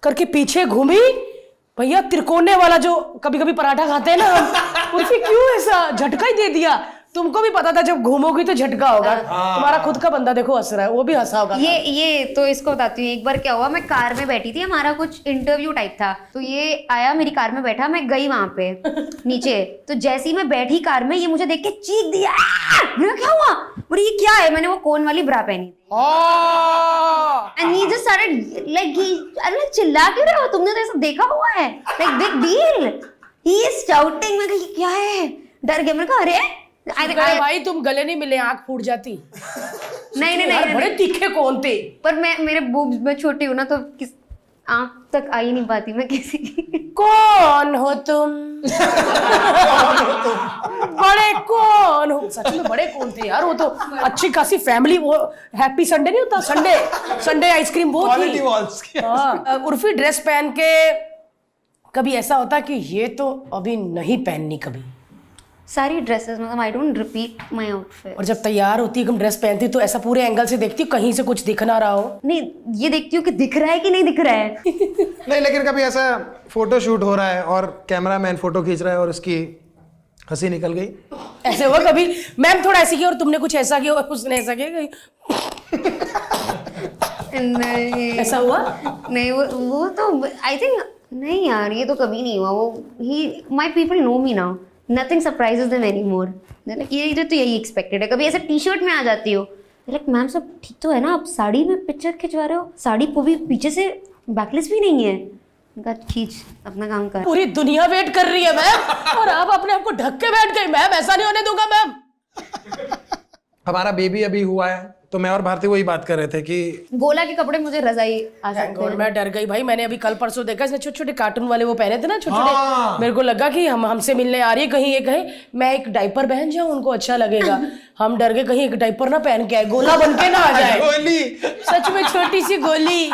करके, पीछे घूमी भैया त्रिकोने वाला जो कभी कभी पराठा खाते हैं ना, उर्फी क्यों ऐसा झटका ही दे दिया। तुमको भी पता था जब घूमोगी तो झटका होगा। तुम्हारा खुद का बंदा देखो हंस रहा है, वो भी हंसा होगा। ये तो इसको बताती हूँ। एक बार क्या हुआ, मैं कार में बैठी थी, हमारा कुछ इंटरव्यू टाइप था, तो ये आया मेरी कार में बैठा, मैं गई वहां पे नीचे, तो जैसी मैं बैठी कार में, ये मुझे देख के चीख दिया। मैंने क्या हुआ, बोले ये क्या है। मैंने वो कोन वाली ब्रा पहनी थी, and he just started like, अरे चिल्ला क्यों रहे हो, तुमने तो ऐसा देखा हुआ है, like big deal, he is shouting. मैं कहा क्या है, डर गया। मैंने कहा अरे भाई तुम गले नहीं मिले आंख फूट जाती। नहीं, बड़े तीखे कौन थे। पर मेरे बूब्स में छोटी हूँ ना, तो किस आंख तक आ ही नहीं पाती मैं किसी की। कौन हो तुम? बड़े कौन हो? सच में बड़े कौन थे यार, वो तो अच्छी खासी फैमिली। वो हैप्पी संडे नहीं होता, संडे आइसक्रीम वो थी। हाँ, उर्फी ड्रेस पहन के कभी ऐसा होता कि ये तो अभी नहीं पहननी कभी? सारी ड्रेसेस, मतलब I don't repeat my outfit. और जब तैयार होती है ड्रेस पहनती तो ऐसा पूरे एंगल से देखती हूँ कहीं से कुछ दिख ना रहा हो? नहीं, ये देखती हूँ कि दिख रहा है कि नहीं दिख रहा है। नहीं, लेकिन कभी ऐसा फोटो शूट हो रहा है और कैमरामैन फोटो खींच रहा है और उसकी हंसी निकल गई, ऐसे हुआ कभी? मैम थोड़ा ऐसे किया और तुमने कुछ ऐसा किया और उसने ऐसा किया, नहीं ऐसा हुआ? नहीं, वो तो आई थिंक नहीं यार, ये तो कभी नहीं हुआ। वो ही my people know me now, nothing surprises them anymore. Like ये तो यही एक्सपेक्टेड है। कभी ऐसे टी शर्ट में आ जाती हो, लाइक मैम सब ठीक तो है ना, आप साड़ी में पिक्चर खिंचवा रहे हो, साड़ी को भी पीछे से बैकलेस भी नहीं है। उनका खींच अपना काम कर। पूरी दुनिया वेट कर रही है मैम और आप अपने आप को ढक के बैठ गई। मैम ऐसा नहीं होने दूंगा मैम। हमारा बेबी अभी हुआ है, तो मैं और भारती वही बात कर रहे थे कि गोला के कपड़े मुझे रजाई आ सकते हैं। मैं डर गई भाई। मैंने अभी कल परसों देखा, इसने छोटे छोटे कार्टून वाले वो पहने थे ना, छोटे छोटे। मेरे को लगा कि हमसे मिलने आ रही है, कहीं ये कहे मैं एक डायपर पहन जाऊं, उनको अच्छा लगेगा। हम डर गए कहीं एक डायपर ना पहन के आए, गोला बन के ना आ जाए। गोली, सच में छोटी सी गोली।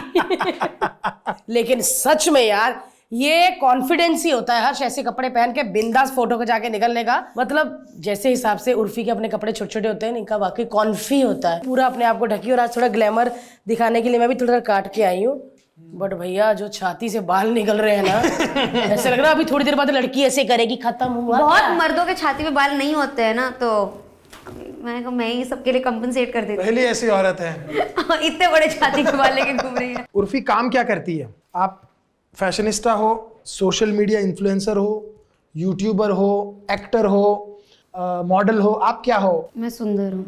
लेकिन सच में यार ये कॉन्फिडेंस ही होता है हर्ष, ऐसे कपड़े पहन के बिंदास फोटो को जाके निकलने का। मतलब जैसे हिसाब से उर्फी के अपने कपड़े छोटे छोटे होते हैं, इनका वाकई कॉन्फी होता है, पूरा अपने आप को ढकी। और आज थोड़ा ग्लैमर दिखाने के लिए मैं भी थोड़ा काट के आई हूँ, बट भैया जो छाती से बाल निकल रहे हैं ना, ऐसे लग रहा है अभी थोड़ी देर बाद लड़की ऐसे करेगी, खत्म हुआ। बहुत मर्दों के छाती पे बाल नहीं होते हैं ना, तो मैंने कहा मैं ही सबके लिए कंपनसेट कर देती पहली ऐसी औरत है। हूँ। इतने बड़े छाती के बाल लेके घूम रही है। उर्फी काम क्या करती है? आप फैशनिस्टा हो, सोशल मीडिया इन्फ्लुएंसर हो, यूट्यूबर हो, एक्टर हो, मॉडल हो, आप क्या हो? मैं सुंदर हूँ।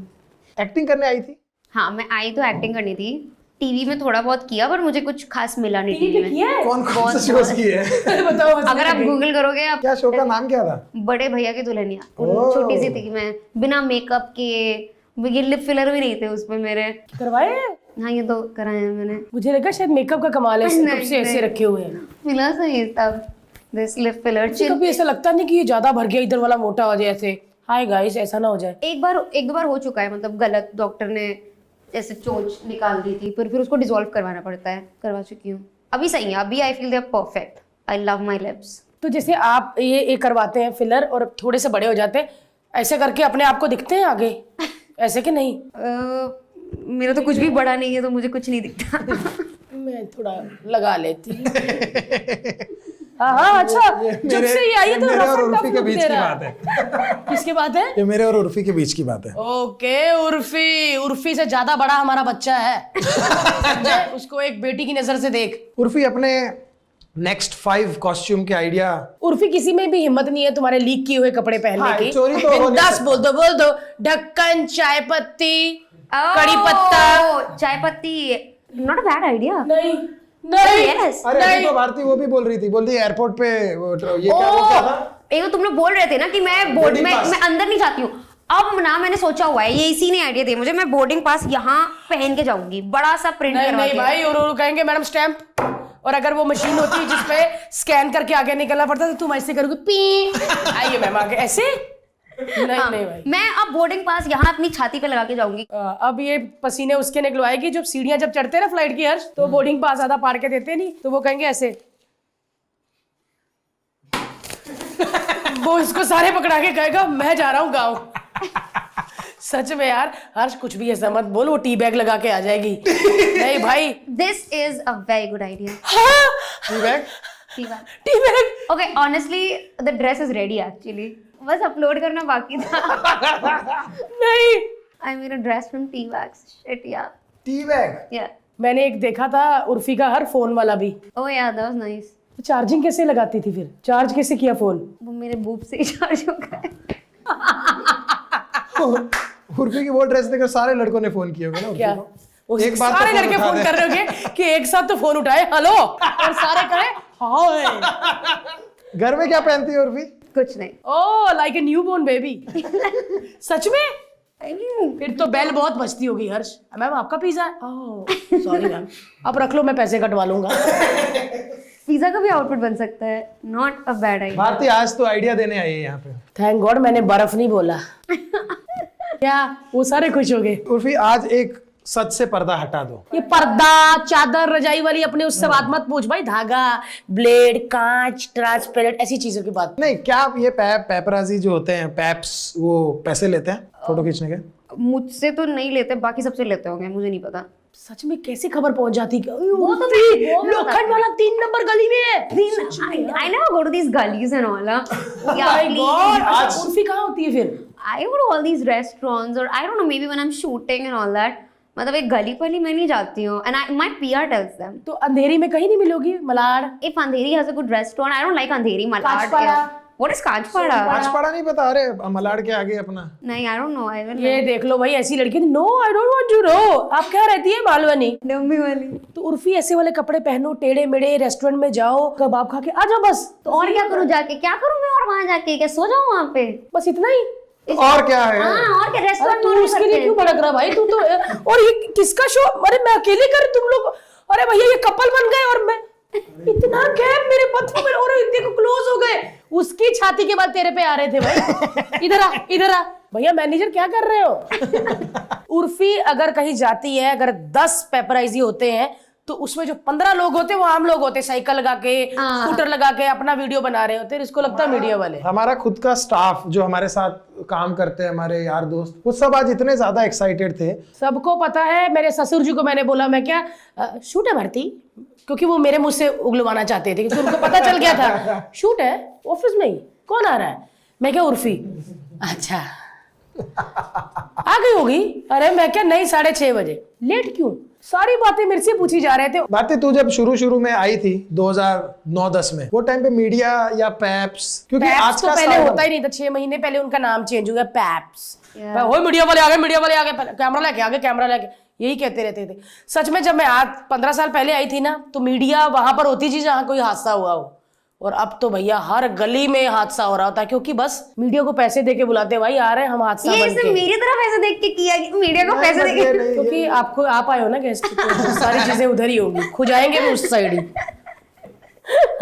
एक्टिंग करने आई थी? हाँ, मैं आई तो एक्टिंग करनी थी, टीवी में थोड़ा बहुत किया, पर मुझे कुछ खास मिला नहीं टीवी में। कौन कौन से शोज की है? बताओ। अगर आप गूगल करोगे आप, क्या शो का नाम क्या था? बड़े भैया की दुल्हनिया, छोटी सी थी मैं, बिना मेकअप के, ये लिप फिलर भी नहीं थे उसमें मेरे। करवाए? हाँ, ये तो कराए हैं मैंने। मुझे लगा शायद मेकअप का कमाल है, कब से ऐसे रखे हुए हैं। मिला सही तब दिस लिप फिलर। कभी ऐसा लगता नहीं कि ये ज्यादा भर गया, इधर वाला मोटा हो जाए ऐसे। हाय गाइस, ऐसा ना हो जाए। एक दो बार हो चुका है, मतलब गलत, डॉक्टर ने जैसे चोंच निकाल दी थी, फिर उसको डिसॉल्व करवाना पड़ता है, करवा चुकी हूँ। अभी सही है, अभी I feel they are perfect. I love my lips. तो जैसे आप ये करवाते हैं फिलर और थोड़े से बड़े हो जाते हैं, ऐसे करके अपने आप को दिखते हैं आगे, ऐसे कि नहीं? मेरा तो कुछ भी बड़ा नहीं है, तो मुझे कुछ नहीं दिखता। मैं थोड़ा लगा लेती हूँ। हाँ, अच्छा, जब से ये आई है तो मेरे रफ और एंड टफ उर्फी के लुक बीच दे की रहा बात है। है। किसकी बात है? ये मेरे और उर्फी के बीच की बात है। ओके, उर्फी से ज्यादा बड़ा हमारा बच्चा है। समझे? उसको एक बेटी की नजर से देख। उर्फी, अपने नेक्स्ट 5 कॉस्ट्यूम के आइडिया। उर्फी किसी में भी हिम्मत नहीं है तुम्हारे लीक किए हुए कपड़े पहनने हाँ, की। चोरी तो हो नहीं बिंदास सकती। बोल दो। ढक्कन, चाय पत्ती, कड़ी पत्ता। चाय पत्ती, नॉट अ बैड आइडिया। नहीं Yes. अरे अभी तो भारती वो भी बोल रही थी, बोल रही एयरपोर्ट पे ये क्या था? एक तो तुम लोग बोल रहे थे ना कि मैं बोर्ड में मैं अंदर नहीं जाती हूँ। अब ना मैंने सोचा हुआ है, ये इसी ने आइडिया दिया मुझे, मैं बोर्डिंग पास यहाँ पहन के जाऊंगी, बड़ा सा प्रिंट करवा नहीं के। भाई, और कहेंगे मैडम स्टैंप। और अगर वो मशीन होती है जिसपे स्कैन करके आगे निकलना पड़ता, तो तुम ऐसे करोगे, पी आइए मैम आगे, ऐसे। नहीं हाँ, नहीं भाई, मैं अब बोर्डिंग पास यहाँ अपनी छाती पे लगा के जाऊंगी। अब ये पसीने उसके निकलवाएगी जो सीढ़ियां जब चढ़ते हैं ना फ्लाइट की हर्ष, तो बोर्डिंग पास आधा पार के देते नहीं, तो वो कहेंगे ऐसे। वो इसको सारे पकड़ा के कहेगा मैं जा रहा हूँ गाँव। सच में यार हर्ष, कुछ भी ऐसा मत बोल, वो टी बैग लगा के आ जाएगी। नहीं भाई, this is a very good idea. Tea bag? Tea bag. Okay, honestly the dress is ready actually, बस अपलोड करना बाकी था। नहीं, I made a dress from tea bags. Shit यार। Tea bag? या मैंने एक देखा था उर्फी का हर फोन वाला भी। ओह यार, दैट वाज नाइस। चार्जिंग कैसे लगाती थी फिर? चार्ज कैसे किया फोन? वो मेरे बूब से ही चार्ज हो गए। उर्फी की वो ड्रेस देखकर सारे लड़कों ने फोन किए होंगे ना उर्फी क्या? को। एक बार सारे तो लड़के उठा फोन दे। कर रहे होंगे कि एक साथ तो फोन उठाए हेलो, और सारे कहे हाय। घर में क्या पहनती है उर्फी? कुछ नहीं। ओह, लाइक ए न्यूबॉर्न बेबी। सच में? I mean, फिर तो बेल बहुत बजती होगी हर्ष। मैम आपका पिज्जा है? ओह सॉरी मैम, आप रख लो, मैं पैसे कटवा लूंगा। पिज्जा का भी आउटफिट बन सकता है, not a bad idea. Bharti आज तो आइडिया देने आई है यहाँ पे। थैंक गॉड मैंने बर्फ नहीं बोला। क्या वो सारे खुश हो गए? उर्फी, आज एक सच से पर्दा हटा दो। ये पर्दा, चादर, रजाई वाली अपने उससे बात मत पूछ भाई। धागा, ब्लेड, कांच, ट्रांसपेरेंट, ऐसी चीजों की बात। नहीं, क्या आप ये पेपराजी जो होते हैं, पैप्स, वो पैसे लेते हैं फोटो खींचने के? मुझसे तो नहीं लेते, बाकी सबसे लेते होंगे, मुझे नहीं पता। सच में कैसे खबर पहुंच जाती? वो तो मैं लोखंड वाला 3 नंबर गली में है। I never go to these gullies and all. Yeah, My please. God, अच्छा, उर्फी कहाँ होती है फिर? I go to all these restaurants or I don't know, maybe when I'm shooting and all that. मतलब एक गली पली मैं नहीं जाती हूँ, and my PR tells them. तो अंधेरी में कहीं नहीं मिलोगी? Malad? If Andheri has a good restaurant, I don't like Andheri, Malad. कांचपाड़ा? What is Kanchpada? पाँचपाड़ा नहीं पता? अरे मलाड के आगे अपना। नहीं, I don't know. I don't ये देख लो भाई, ऐसी लड़की। No I don't want to know. आप क्या रहती है? मालवनी? डम्बी वाली। तो उर्फी ऐसे वाले कपड़े पहनो, टेढ़े मेढ़े, रेस्टोरेंट में जाओ, कबाब खा के आ जाओ बस। तो और क्या करूँ जाके? क्या करूँ मैं और वहाँ जाके? क्या सो जाऊँ वहाँ पे? बस इतना ही? और क्या है? हाँ, और क्या? अरे रेस्टोरेंट तू उसके लिए क्यों भड़क रहा भाई? तू तो और ये किसका शो? अरे मैं अकेले कर, तुम लोग। अरे भैया ये कपल बन गए और मैं इतना गैप मेरे पत्थर में, और देखो क्लोज हो गए। उसकी छाती के बाद तेरे पे आ रहे थे भाई। इधर आ, इधर आ। भैया मैनेजर क्या कर रहे हो? उर्फी अगर कहीं जाती है, अगर 10 पेपराइजी होते हैं तो उसमें जो 15 लोग होते वो आम लोग होते, साइकिल लगा के स्कूटर लगा के अपना वीडियो बना रहे होते, इसको लगता है मीडिया वाले। हमारा खुद का स्टाफ जो हमारे साथ काम करते हैं, हमारे यार दोस्त, वो सब आज इतने ज्यादा एक्साइटेड थे। सबको पता है, मेरे ससुर जी को मैंने बोला मैं क्या शूट है भारती, क्योंकि वो मेरे मुंह से उगलवाना चाहते थे, क्योंकि उनको पता चल गया था शूट है ऑफिस में ही, कौन आ रहा है, मैं क्या उर्फी, अच्छा आ गई होगी, अरे मैं क्या नहीं 6:30 बजे, लेट क्यों, सारी बातें मेरे से पूछी जा रहे थे। भारती तू जब शुरू में आई थी 2009-10 में, वो टाइम पे मीडिया या पैप्स, क्योंकि आज तो का पहले होता ही नहीं था, 6 महीने पहले उनका नाम चेंज हुआ पैप्स, वो मीडिया वाले आ गए, मीडिया वाले आ गए, कैमरा लेके आ गए, कैमरा लेके, यही कहते रहते थे। सच में जब मैं आज 15 साल पहले आई थी ना, तो मीडिया वहां पर होती थी जहां कोई हादसा हुआ हो, और अब तो भैया हर गली में हादसा हो रहा होता है, क्योंकि बस मीडिया को पैसे देके बुलाते, भाई आ रहे हैं हम हादसा ये बन इसने के। मेरी तरफ ऐसे देख के किया कि मीडिया को पैसे देके, क्योंकि आपको आप आए हो ना गेस्ट, तो सारी चीजें उधर ही होंगी, खुजाएंगे भी उस साइड ही,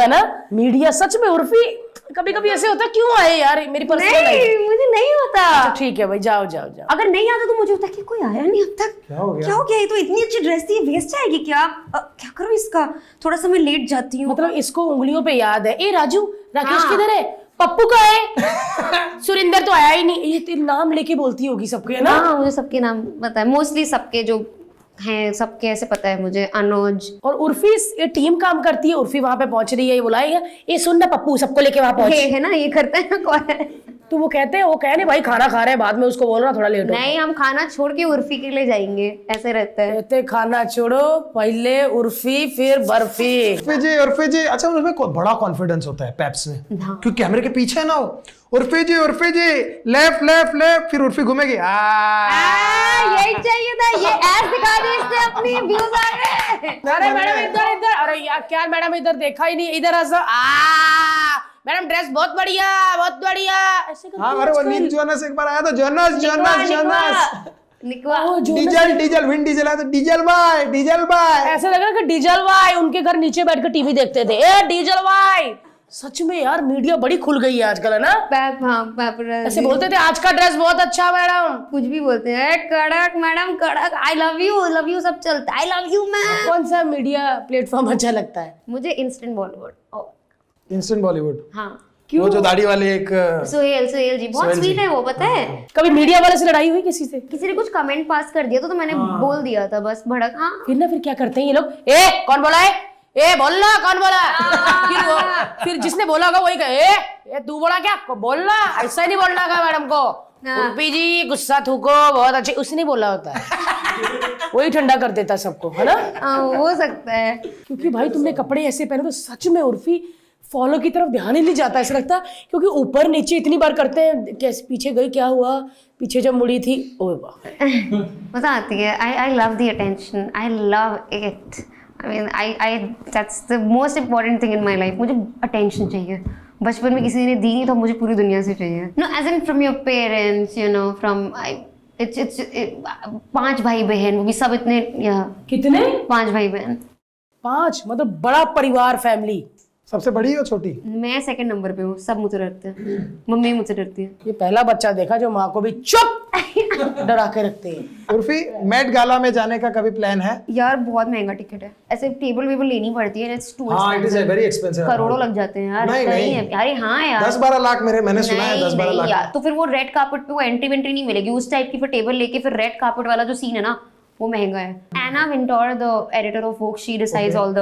है ना। मीडिया सच में उर्फी कभी कभी ऐसे होता है, क्यों आए यार, मेरी पर्सनल नहीं मुझे नहीं होता। तो ठीक है भाई, जाओ जाओ जाओ। अगर नहीं आता तो मुझे होता कि कोई आया नहीं अब तक, क्या हो गया? क्या हो गया, ये तो इतनी अच्छी ड्रेस थी, वेस्ट जाएगी क्या, क्या करूं इसका, थोड़ा सा मैं लेट जाती हूँ। मतलब इसको उंगलियों पे याद है, ए राजू राकेश किधर है, पप्पू का है, सुरिंदर तो आया ही नहीं, ये तेरे नाम लेके बोलती होगी सबके, है ना। हाँ मुझे सबके नाम पता है, मोस्टली सबके जो हैं सबके ऐसे पता है मुझे, अनुज। और उर्फी ये टीम काम करती है, उर्फी वहां पे पहुंच रही है, ये बुलाएगा, ये सुन ना पप्पू सबको लेके वहां पहुंच, है ना, ये करता है कौन है? तो वो कहते हैं, वो कह नहीं भाई खाना खा रहे हैं, बाद में उसको बोल रहा थोड़ा लेट हो, नहीं हम खाना छोड़ के उर्फी के लिए जाएंगे, ऐसे रहता है। कहते खाना छोड़ो पहले उर्फी फिर बर्फी। उर्फी जी, अच्छा उसमें बड़ा कॉन्फिडेंस होता है पैप्स में, क्योंकि कैमरे के पीछे है ना वो, उर्फी जी लेफ्ट लेफ्ट लेफ्ट, फिर उर्फी घूमेगी, यही चाहिए था, ये ऐड दिखा दी इसने, अपनी व्यूज आ गए। अरे मैडम इधर इधर, अरे यार क्या मैडम इधर देखा ही नहीं, इधर मैडम ड्रेस बहुत बढ़िया ऐसे करती हाँ, अरे वो नील जोनस एक बार आया था, जोनस निकवा डीजल विन डीजल आया तो डीजल भाई ऐसे लग रहा है कि डीजल भाई उनके घर नीचे बैठ कर टीवी देखते थे, ए डीजल भाई। सच में यार मीडिया बड़ी खुल गई है आजकल, है ना। ऐसे बोलते थे आज का ड्रेस बहुत अच्छा मैडम, कुछ भी बोलते हैं, कड़क मैडम कड़क, आई लव यू सब चलता है, आई लव यू मैम। कौन सा मीडिया प्लेटफॉर्म अच्छा लगता है? मुझे इंस्टेंट बॉलीवुड। इंस्टेंट बॉलीवुड, हाँ वो जो दाढ़ी वाले एक सोहेल जी बहुत स्वीट है वो, पता है। कभी मीडिया वाले से लड़ाई हुई किसी से? किसी ने कुछ कमेंट पास कर दिया तो मैंने बोल दिया था बस भड़क। हाँ फिर क्या करते हैं ये लोग, ए कौन बोला है, ए बोलना कौन बोला, फिर जिसने बोला होगा वही कहे, ए तू बोला क्या, बोलना ऐसा नहीं बोलना का मैडम को, उर्फी जी गुस्सा थूको बहुत अच्छे, उसने नहीं बोला होता है, वही ठंडा कर देता सबको, है ना। हो सकता है, क्योंकि भाई तुमने कपड़े ऐसे पहने तो सच में उर्फी फॉलो की तरफ ध्यान ही नहीं जाता, ऐसा लगता, क्योंकि ऊपर नीचे इतनी बार करते हैं, कैसे पीछे गई, क्या हुआ, पीछे जब मुड़ी थी, ओए वाह। मजा आती है। I love the attention, I love it, I mean I that's the most important thing in my life. मुझे अटेंशन चाहिए, बचपन में किसी ने दी नहीं तो मुझे पूरी दुनिया से चाहिए। No age in from your parents, you know, from its 5 भाई बहन, वो भी सब इतने, कितने? 5 भाई बहन। 5 मतलब बड़ा परिवार, फैमिली। सबसे बड़ी हो छोटी? मैं सेकंड नंबर पे हूँ, सब मुझसे डरते हैं, मम्मी मुझसे डरती है। ये पहला बच्चा देखा जो माँ को भी चुप डरा के रखते हैं। उर्फी मेट गाला में जाने का कभी प्लान है? यार बहुत महंगा टिकट है, ऐसे टेबल वेबल लेनी पड़ती है, इट्स टू हाँ, इट इज वेरी एक्सपेंसिव, करोड़ों लग जाते हैं यार। नहीं है अरे हाँ यार 10-12 लाख मैंने सुना है, 10-12 लाख यार। तो फिर वो रेड कार्पेट पे वो एंट्री वेंट्री नहीं मिलेगी उस टाइप की, फिर टेबल लेके फिर रेड कार्पेट वाला जो सीन है ना वो महंगा है। Anna Wintour, the editor of Vogue, she decides all the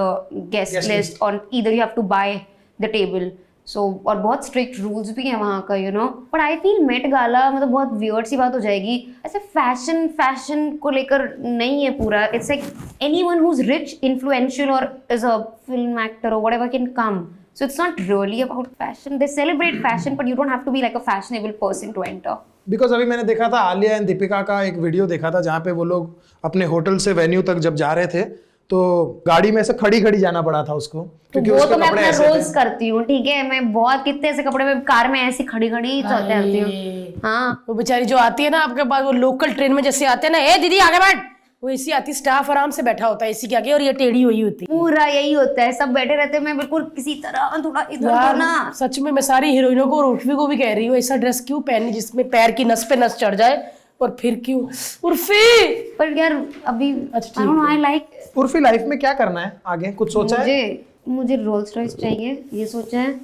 guest list on either you have to buy the table, so और बहुत स्ट्रिक्ट रूल्स भी है वहाँ का, you know. But I feel Met Gala मतलब बहुत वियर्ड सी बात हो जाएगी, ऐसे फैशन को लेकर नहीं है पूरा। It's like anyone who is rich, influential और इज अ फिल्म एक्टर और whatever can come, so it's not really about fashion. They celebrate fashion but you don't have to be like a fashionable person to enter. Because अभी मैंने देखा था Alia and Deepika का एक video देखा था जहाँ पे वो लोग अपने होटल से वेन्यू तक जब जा रहे थे तो गाड़ी में से खड़ी जाना पड़ा था उसको, क्योंकि वो उसके तो मैं कपड़े अपना ऐसे रोज थे। करती हूँ, ठीक है, मैं बहुत कितने ऐसे कपड़े में कार में ऐसी खड़ी चलते रहती हूँ। हाँ वो बेचारी जो आती है ना आपके पास, वो लोकल ट्रेन में जैसे आते हैं ना, ए दीदी आगे बैठ, वो एसी आती, स्टाफ आराम से बैठा होता है एसी के आगे और ये टेढ़ी हुई होती है। पूरा यही होता है, सब बैठे रहते हैं, मैं बिल्कुल किसी तरह थोड़ा इधर ना। सच में मैं सारी हीरोइनों को और उर्फी को भी कह रही हूँ, ऐसा ड्रेस क्यों पहननी जिसमें पैर की नस पे नस चढ़ जाए, पर फिर क्यों उर्फी? पर यार अभी अच्छा, आई don't no, I like Urfi life में क्या करना है आगे, कुछ सोचा है? मुझे रोल्स रॉयस चाहिए, ये सोचा है।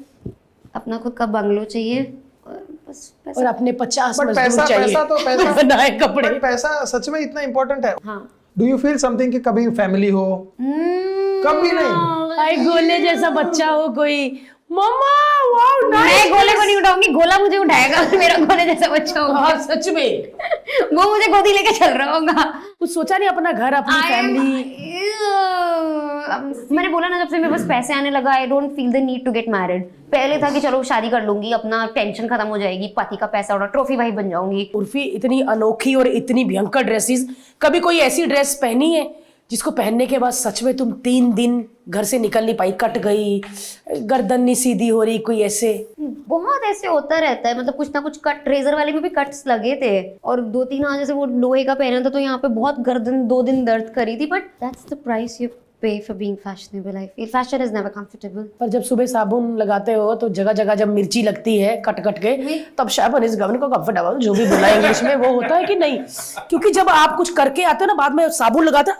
अपना खुद का बंगलो चाहिए और बस और अपने 50 बट मजदूर पैसा चाहिए पैसा तो पैसा बनाए कपड़े। बट पैसा सच में इतना इम्पोर्टेंट है? हाँ। डू यू फील समथिंग कि कभी फैमिली हो? कभी नहीं। भाई गोले जैसा बच्चा हो कोई, मम्मा वाओ मैं नाइस। गोले को नहीं उठाऊंगी, गोला मुझे उठाएगा। मेरा गोले जैसा बच्चा होगा, हाँ सच में। वो मुझे गोदी लेके चल रहा होगा। कुछ सोचा नहीं अपना घर, अपनी फैमिली? मैंने बोला ना, जब से मेरे पास पैसे आने लगा, I don't feel the need to get married. पहले था कि चलो शादी कर लूंगी, अपना टेंशन खत्म हो जाएगी, पति का पैसा उड़ा, ट्रॉफी भाई बन जाऊंगी। उर्फी इतनी अनोखी और इतनी भयंकर ड्रेसेस, कभी कोई ऐसी ड्रेस पहनी है जिसको पहनने के बाद सच में तुम 3 दिन घर से निकल नहीं पाई, कट गई, गर्दन नहीं सीधी हो रही, कोई ऐसे? बहुत ऐसे होता रहता है, मतलब कुछ ना कुछ कट, रेजर वाले में भी कट्स लगे थे और 2-3 आज जैसे वो लोहे का पहना था तो यहाँ पे बहुत गर्दन 2 दिन दर्द करी थी। But that's the price you pay for being fashionable. I feel fashion is never comfortable. पर जब सुबह साबुन लगाते हो तो जगह जगह जब मिर्ची लगती है कट कट के, तब साबुन इज गवन को कंफर्टेबल, जो भी बोला इंग्लिश में, वो होता है कि नहीं? क्योंकि जब आप कुछ करके आते हो ना, बाद में साबुन लगाते हो,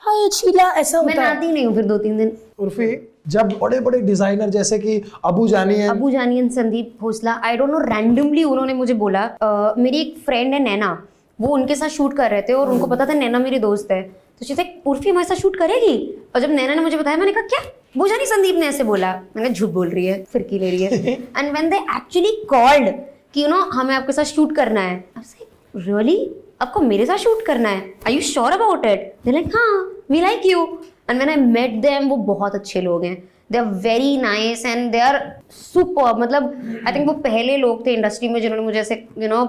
हाय छीला, ऐसा मैं होता है। नहाती नहीं हूँ फिर 2-3 दिन। उर्फी, जब बड़े बड़े डिजाइनर जैसे कि Abu Janian, Abu Janian, Sandeep Khosla, I don't know, randomly उन्होंने मुझे बोला, मेरी एक फ्रेंड है नैना, वो उनके साथ शूट कर रहे थे और उनको पता था नैना मेरी दोस्त है, तो शी सेड उर्फी हमारे साथ शूट करेगी। और जब नैना ने मुझे बताया, मैंने कहा क्या? वो जानी संदीप ने ऐसे बोला। मैंने झूठ बोल रही है, फिरकी ले रही है। And when they actually called कि यू नो हमें आपके साथ शूट करना है, आई वाज लाइक रियली, आपको मेरे साथ शूट करना है? Are you sure about it? They like हाँ, we like you. And when I met them, वो बहुत अच्छे लोग हैं, they are very nice and they are super. मतलब आई थिंक वो पहले लोग थे इंडस्ट्री में जिन्होंने मुझे ऐसे यू नो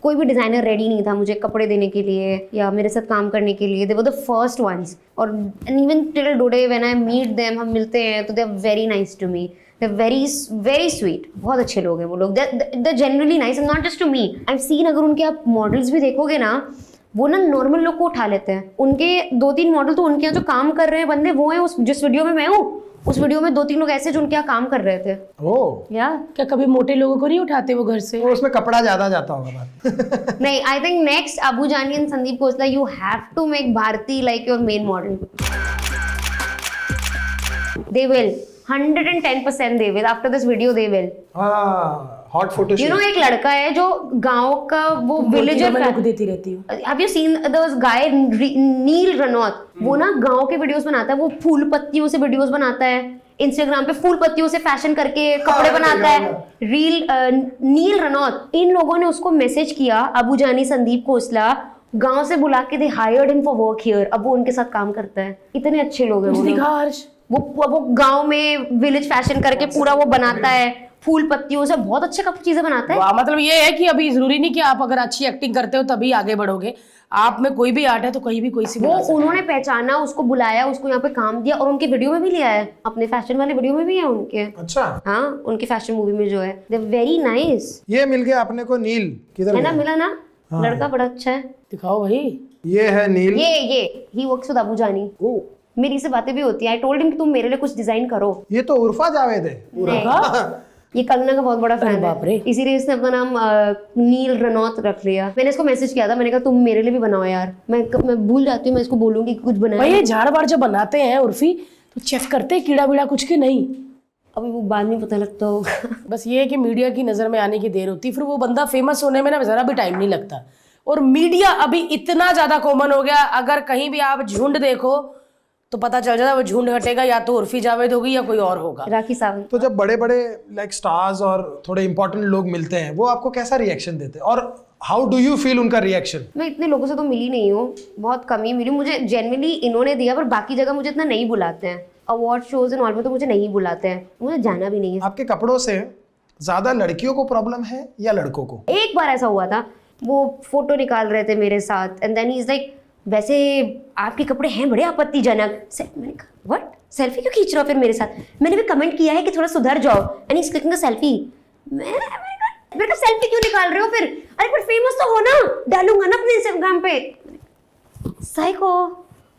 कोई भी डिजाइनर रेडी नहीं था मुझे कपड़े देने के लिए या मेरे साथ काम करने के लिए। They were the first ones. और even till today when I meet them, हम मिलते हैं तो they are very nice to me, they are very very sweet. बहुत अच्छे लोग हैं वो लोग, they generally nice and not just to me. I have seen, अगर उनके आप मॉडल्स भी देखोगे ना, वो ना नॉर्मल लोग को उठा लेते हैं। उनके 2-3 मॉडल तो उनके यहाँ जो काम कर रहे हैं बंदे वो हैं, उस जिस वीडियो में मैं हूँ उस वीडियो में 2-3 लोग ऐसे जो उनके यहाँ काम कर रहे थे। ओह, या क्या कभी मोटे लोगों को नहीं उठाते वो घर से? तो उसमें कपड़ा ज्यादा जाता होगा बात। नहीं, I think next Abu Janian, Sandeep Khosla, you have to make Bharti like your main model. They will 110% they will, after this video they will. हाँ, हॉट फोटो यू नो, एक लड़का है जो गांव का वो विलेजर मैं लोग देती रहती हूँ। Have you seen the guy Neel Ranaut? वो ना गांव के वीडियोस बनाता है, वो फूल पत्तियों से वीडियोस बनाता है, इंस्टाग्राम पे फूल पत्तियों से फैशन करके कपड़े बनाता है, रील। नील रनौत, इन लोगों ने उसको मैसेज किया, अबू जानी, संदीप खोसला, गांव से बुला के they hired him for work here. अब वो उनके साथ काम करता है। इतने अच्छे लोग हैं वो लोग। दिखा हर्ष, वो गांव में विलेज फैशन करके पूरा वो बनाता है, फूल पत्तियों से बहुत अच्छे चीजें बनाता है। वाह, मतलब ये है कि अभी जरूरी नहीं कि आप अगर अच्छी एक्टिंग करते हो तभी आगे बढ़ोगे। आप में कोई भी आर्ट है तो कहीं भी कोई सी वो उन्होंने पहचाना, उसको बुलाया, उसको यहाँ पे काम दिया और उनके वीडियो में भी लिया है, अपने फैशन वाले वीडियो में भी है उनके। अच्छा, हाँ, उनकी फैशन मूवी में जो है, दे वेरी नाइस। ये मिल गया अपने को नील, किधर है ना, गया? मिला ना? लड़का बड़ा अच्छा है। दिखाओ भाई। ये है नील। ये ही वर्क्स विद अबू जानी। ओ, मेरी से बातें भी होती है। आई टोल्ड हिम कि तुम मेरे लिए कुछ डिजाइन करो। ये तो उर्फा जावेद है। नहीं, ये कंगना का बहुत बड़ा फैन बाप रे। है, इसीलिए इसने अपना नाम नील रनौत रख लिया। मैंने इसको मैसेज किया था, मैंने कहा तुम मेरे लिए भी बनाओ यार। मैं भूल जाती हूँ, मैं इसको बोलूंगी कुछ बनाया। भाई ये झाड़ बाड़ जब बनाते हैं उर्फी तो चेक करते हैं कीड़ा बीड़ा कुछ के नहीं? अभी वो बाद में पता लगता होगा। बस ये है कि मीडिया की नजर में आने की देर होती है, फिर वो बंदा फेमस होने में ना जरा भी टाइम नहीं लगता। और मीडिया अभी इतना ज्यादा कॉमन हो गया, अगर कहीं भी आप झुंड देखो तो पता चल जाता है वो झुंड हटेगा या तो उर्फी जावेद होगी या कोई और होगा। राखी सावंत। तो जब बड़े बड़े लाइक स्टार्स और थोड़े इंपॉर्टेंट लोग मिलते हैं, वो आपको कैसा रिएक्शन देते हैं और हाउ डू यू फील उनका रिएक्शन? मैं इतने लोगों से तो मिली नहीं हूँ, बहुत कम ही मिली। मुझे जेन्युइनली इन्होंने दिया, पर बाकी जगह मुझे इतना नहीं बुलाते हैं। अवार्ड शोज एंड ऑल में तो मुझे नहीं बुलाते हैं, मुझे जाना भी नहीं है। आपके कपड़ों से ज्यादा लड़कियों को प्रॉब्लम है या लड़कों को? एक बार ऐसा हुआ था, वो फोटो निकाल रहे थे मेरे साथ and then he is like, वैसे आपके कपड़े हैं बड़े आपत्तिजनक। मैंने कहा व्हाट, सेल्फी क्यों खींच रहे हो फिर मेरे साथ? मैंने भी कमेंट किया है कि थोड़ा सुधर जाओ and he is clicking the selfie. मेरे को सेल्फी क्यों निकाल रहे हो फिर? अरे पर फेमस तो हो ना, डालूंगा ना अपने इंस्टाग्राम पे। साइको।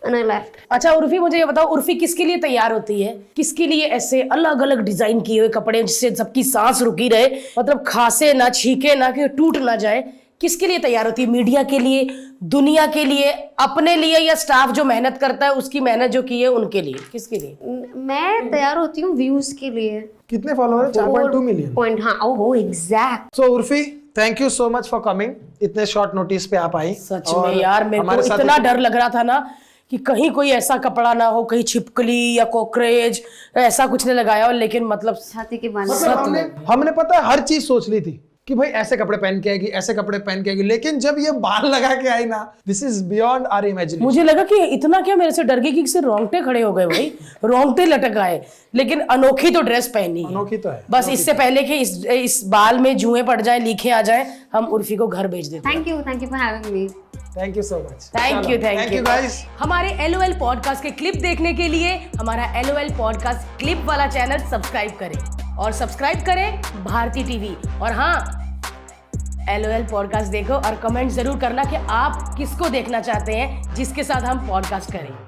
And I left. अच्छा उर्फी, मुझे ये बताओ, उर्फी किसके लिए तैयार होती है? किसके लिए ऐसे अलग अलग डिजाइन किए हुए कपड़े जिससे सबकी सांस रुकी रहे, मतलब खांसे ना, छींके ना, कि टूट ना जाए? किसके लिए तैयार होती है? मीडिया के लिए, दुनिया के लिए, अपने लिए, या स्टाफ जो मेहनत करता है उसकी मेहनत जो की है उनके लिए? किसके लिए? मैं तैयार होती हूँ व्यूज के लिए। कितने फॉलोअर है? 4.2 मिलियन। पॉइंट, हाँ, ओहो exact. So Urfi, thank you so much for coming. इतने शॉर्ट नोटिस पे आप आई। सच में यार, मेरे को इतना डर लग रहा था ना कि कहीं कोई ऐसा कपड़ा ना हो, कहीं छिपकली या कॉकरोच ऐसा कुछ नहीं लगाया हो, लेकिन मतलब छाती के बाल। हमने पता है हर चीज सोच ली थी कि भाई ऐसे कपड़े पहन के आएगी, ऐसे कपड़े पहन के आएगी, लेकिन जब ये बाल लगा के आई ना, this is beyond our imagination. मुझे लगा कि इतना क्या मेरे से डर गई कि सिर्फ रोंगटे खड़े हो गए भाई, रोंगटे लटक आए। लेकिन अनोखी तो ड्रेस पहनी है, अनोखी तो है। बस इससे पहले कि इस बाल में जुएं पड़ जाए, लीखे आ जाए, हम उर्फी को घर भेज देते हैं। Thank you for having me. Thank you so much. Thank you guys. हमारे LOL पॉडकास्ट के क्लिप देखने के लिए हमारा LOL पॉडकास्ट क्लिप वाला चैनल सब्सक्राइब करें, और सब्सक्राइब करें भारती टीवी। और हाँ, LOL पॉडकास्ट देखो और कमेंट जरूर करना कि आप किसको देखना चाहते हैं, जिसके साथ हम पॉडकास्ट करें।